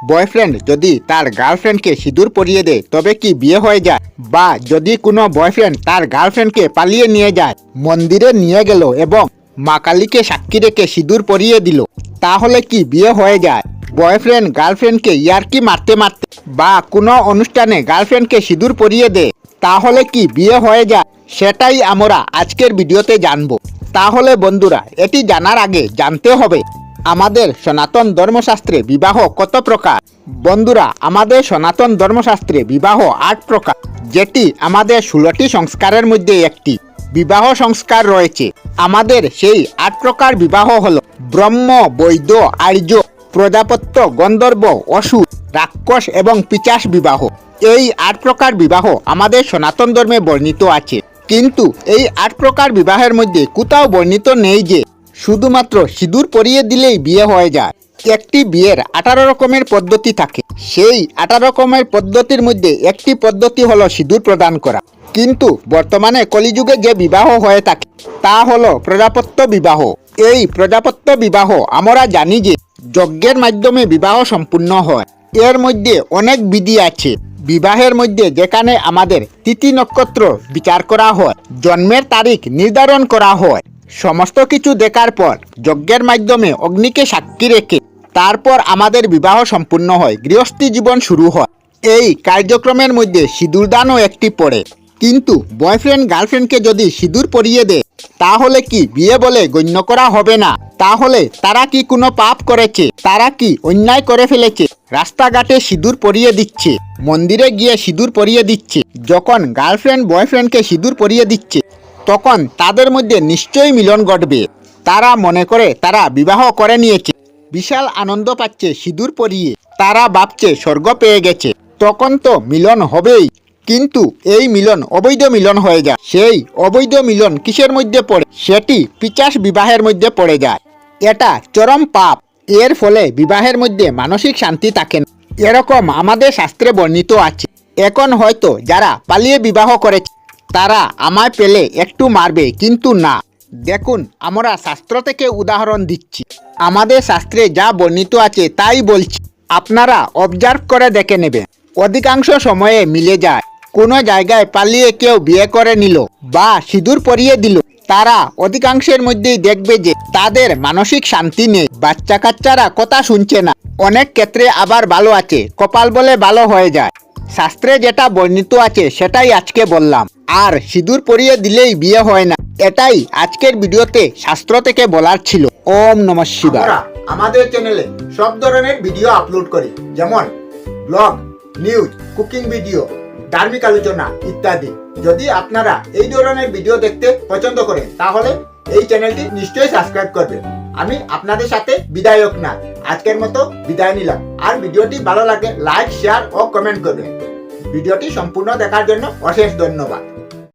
Boyfriend যদি তার গার্লফ্রেন্ডকে সিঁদুর পরিয়ে দেয় তবে কি বিয়ে হয়ে যায়? বা যদি কোনো বয়ফ্রেন্ড তার গার্লফ্রেন্ডকে পালিয়ে নিয়ে যায়, মন্দিরে নিয়ে গেল এবং মা কালীকে সাক্ষী রেখে সিঁদুর পরিয়ে দিল, তাহলে কি বিয়ে হয়ে যায়? বয়ফ্রেন্ড গার্লফ্রেন্ডকে ইয়ার্কি মারতে মারতে বা কোনো অনুষ্ঠানে গার্লফ্রেন্ডকে সিঁদুর পরিয়ে দেয়, তাহলে কি বিয়ে হয়ে যায়? সেটাই আমরা আজকের ভিডিওতে জানবো। তাহলে বন্ধুরা, এটি জানার আগে জানতে হবে আমাদের সনাতন ধর্মশাস্ত্রে বিবাহ কত প্রকার। বন্ধুরা, আমাদের সনাতন ধর্মশাস্ত্রে বিবাহ 8 প্রকার, যেটি আমাদের 16টি সংস্কারের মধ্যে একটি। বিবাহ সংস্কার রয়েছে আমাদের সেই 8 প্রকার বিবাহ হল ব্রহ্ম, বৈদ্য, আর্য, প্রজাপত্য, গন্ধর্ব, অসুর, রাক্ষস এবং পিশাচ বিবাহ। এই 8 প্রকার বিবাহ আমাদের সনাতন ধর্মে বর্ণিত আছে। কিন্তু এই 8 প্রকার বিবাহের মধ্যে কোথাও বর্ণিত নেই যে শুধুমাত্র সিঁদুর পরিয়ে দিলেই বিয়ে হয়ে যায়। একটি বিয়ের 18 রকমের পদ্ধতি থাকে। সেই 18 রকমের পদ্ধতির মধ্যে একটি পদ্ধতি হলো সিঁদুর প্রদান করা। কিন্তু বর্তমানে কলিযুগে যে বিবাহ হয়ে থাকে তা হলো প্রজাপত্য বিবাহ। এই প্রজাপত্য বিবাহ আমরা জানি যে যজ্ঞের মাধ্যমে বিবাহ সম্পূর্ণ হয়। এর মধ্যে অনেক বিধি আছে। বিবাহের মধ্যে যেখানে আমাদের তিথি নক্ষত্র বিচার করা হয়, জন্মের তারিখ নির্ধারণ করা হয়, সমস্ত কিছু দেখার পর যজ্ঞের মাধ্যমে অগ্নিকে সাক্ষী রেখে তারপর আমাদের বিবাহ সম্পূর্ণ হয়, গৃহস্থী জীবন শুরু হয়। এই কার্যক্রমের মধ্যে সিঁদুরদানও একটি পড়ে। কিন্তু বয়ফ্রেন্ড গার্লফ্রেন্ডকে যদি সিঁদুর পরিয়ে দেয় তাহলে কি বিয়ে বলে গণ্য করা হবে না? তাহলে তারা কি কোনো পাপ করেছে? তারা কি অন্যায় করে ফেলেছে? রাস্তাঘাটে সিঁদুর পরিয়ে দিচ্ছে, মন্দিরে গিয়ে সিঁদুর পরিয়ে দিচ্ছে। যখন গার্লফ্রেন্ড বয়ফ্রেন্ডকে সিঁদুর পরিয়ে দিচ্ছে তখন তাদের মধ্যে নিশ্চয়ই মিলন ঘটবে। তারা মনে করে তারা বিবাহ করে নিয়েছে, বিশাল আনন্দ পাচ্ছে সিঁদুর পরিয়ে। তারা ভাবছে স্বর্গ পেয়ে গেছে। তখন তো মিলন হবেই। কিন্তু এই মিলন অবৈধ মিলন হয়ে যায়। সেই অবৈধ মিলন কিসের মধ্যে পড়ে? সেটি পিশাচ বিবাহের মধ্যে পড়ে যায়। এটা চরম পাপ। এর ফলে বিবাহের মধ্যে মানসিক শান্তি থাকে না। এরকম আমাদের শাস্ত্রে বর্ণিত আছে। এখন হয়তো যারা পালিয়ে বিবাহ করেছে তারা আমায় পেলে একটু মারবে, কিন্তু না। দেখুন, আমরা শাস্ত্র থেকে উদাহরণ দিচ্ছি। আমাদের শাস্ত্রে যা বর্ণিত আছে তাই বলছি। আপনারা অবজার্ভ করে দেখে নেবেন। অধিকাংশ সময়ে মিলে যায়। কোনো জায়গায় পালিয়ে কেউ বিয়ে করে নিল বা সিঁদুর পরিয়ে দিল, তারা অধিকাংশের মধ্যেই দেখবে যে তাদের মানসিক শান্তি নেই। বাচ্চা কাচ্চারা কথা শুনছে না। অনেক ক্ষেত্রে আবার ভালো আছে, কপাল বলে ভালো হয়ে যায়। শাস্ত্রে যেটা বর্ণিত আছে সেটাই আজকে বললাম। আর সিঁদুর পরিয়ে দিলেই বিয়ে হয় না, এটাই আজকের ভিডিওতে শাস্ত্র থেকে বলার ছিল। ওম নমঃ শিবায়। আমাদের চ্যানেলে সব ধরনের ভিডিও আপলোড করি, যেমন ব্লগ, নিউজ, কুকিং ভিডিও, ধার্মিক আলোচনা ইত্যাদি। যদি আপনারা এই ধরনের ভিডিও দেখতে পছন্দ করেন তাহলে এই চ্যানেলটি নিশ্চয়ই সাবস্ক্রাইব করবেন। আমি আপনাদের সাথে বিদায়ক না, আজকের মতো বিদায় নিলাম। আর ভিডিওটি ভালো লাগে লাইক, শেয়ার ও কমেন্ট করবেন। ভিডিওটি সম্পূর্ণ দেখার জন্য অশেষ ধন্যবাদ।